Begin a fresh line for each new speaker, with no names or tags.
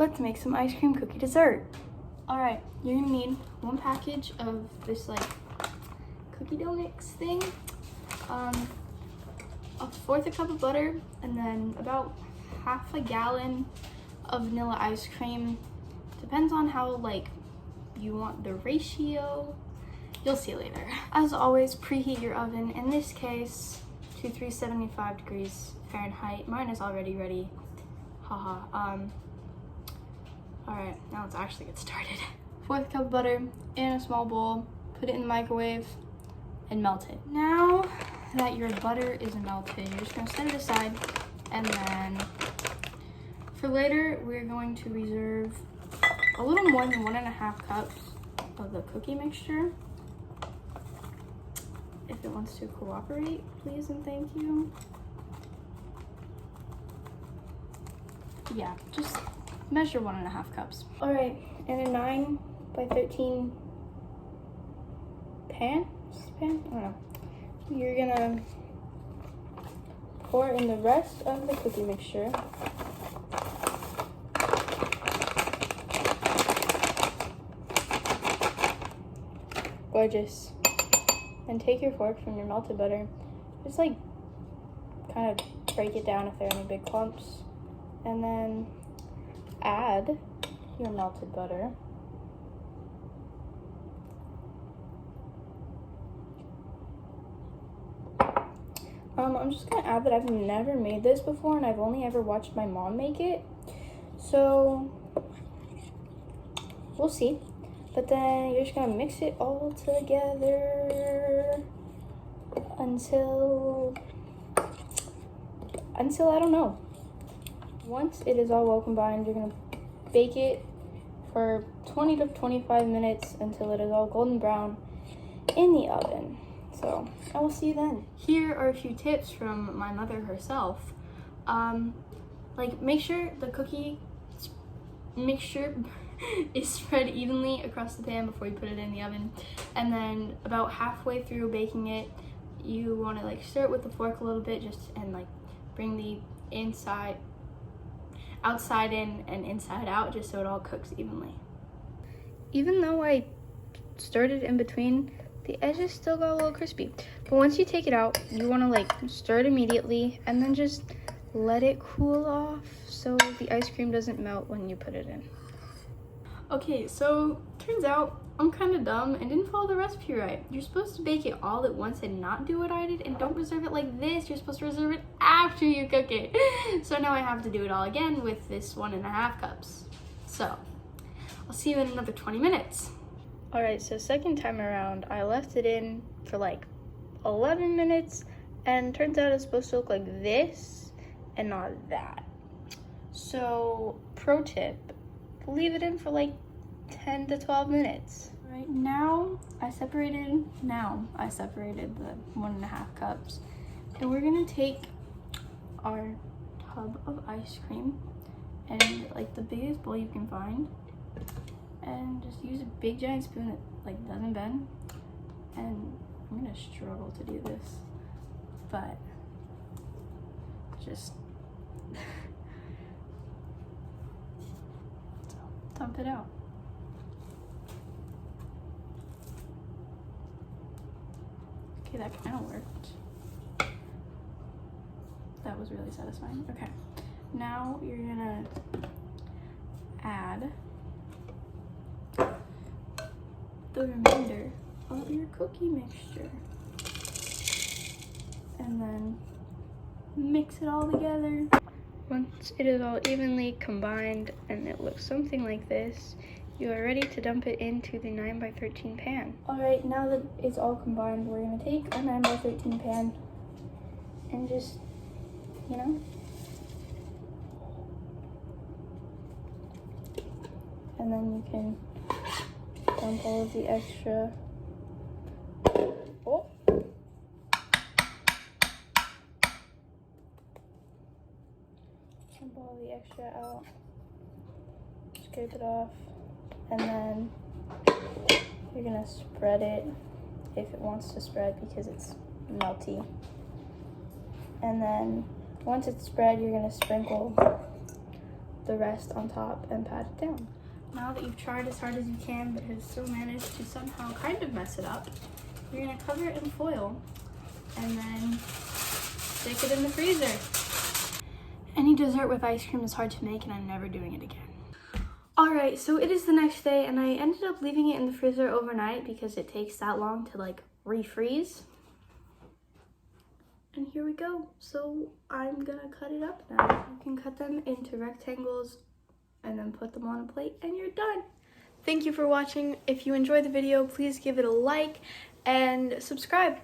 let's make some ice cream cookie dessert. All right, you're gonna need 1 package of this like cookie dough mix thing, 1/4 cup of butter, and then about 1/2 gallon of vanilla ice cream. Depends on how like you want the ratio. You'll see later. As always, preheat your oven. In this case, to 375 degrees Fahrenheit. Mine is already ready. Haha. All right, now let's actually get started. 1/4 cup of butter in a small bowl. Put it in the microwave and melt it. Now that your butter is melted, you're just gonna set it aside, and then for later, we're going to reserve a little more than 1.5 cups of the cookie mixture. If it wants to cooperate, please and thank you. Yeah, just measure 1.5 cups. All right, in a 9 by 13 pan, I don't know. You're gonna pour in the rest of the cookie mixture. Gorgeous. And take your fork from your melted butter. Just like kind of break it down if there are any big clumps. And then add your melted butter. I'm just gonna add that I've never made this before and I've only ever watched my mom make it. So we'll see. But then you're just gonna mix it all together until I don't know. Once it is all well combined, you're gonna bake it for 20 to 25 minutes until it is all golden brown in the oven. So I will see you then. Here are a few tips from my mother herself. Like make sure the cookie mixture is spread evenly across the pan before you put it in the oven, and then about halfway through baking it, you want to like stir it with the fork a little bit, just and like bring the outside in and inside out, just so it all cooks evenly. Even though I stirred it in between, the edges still got a little crispy. But once you take it out, you want to like stir it immediately and then just let it cool off so the ice cream doesn't melt when you put it in. Okay, so turns out I'm kind of dumb and didn't follow the recipe right. You're supposed to bake it all at once and not do what I did, and don't reserve it like this. You're supposed to reserve it after you cook it. So now I have to do it all again with this 1.5 cups. So I'll see you in another 20 minutes. All right, so second time around, I left it in for like 11 minutes, and turns out it's supposed to look like this and not that. So pro tip, leave it in for like 10 to 12 minutes. Right now I separated the 1.5 cups, and we're gonna take our tub of ice cream and like the biggest bowl you can find, and just use a big giant spoon that like doesn't bend. And I'm gonna struggle to do this, but just dump it out. Okay, that kind of worked. That was really satisfying. Okay, now you're gonna add the remainder of your cookie mixture and then mix it all together. Once it is all evenly combined and it looks something like this, you are ready to dump it into the 9 by 13 pan. All right, now that it's all combined, we're gonna take a 9 by 13 pan and just, you know, and then you can dump all of the extra. Oh. Dump all the extra out. Scrape it off. And then you're gonna spread it if it wants to spread because it's melty. And then once it's spread, you're gonna sprinkle the rest on top and pat it down. Now that you've tried as hard as you can but have still managed to somehow kind of mess it up, you're gonna cover it in foil and then stick it in the freezer. Any dessert with ice cream is hard to make, and I'm never doing it again. Alright, so it is the next day, and I ended up leaving it in the freezer overnight because it takes that long to like refreeze. And here we go. So I'm gonna cut it up now. You can cut them into rectangles and then put them on a plate and you're done. Thank you for watching. If you enjoyed the video, please give it a like and subscribe.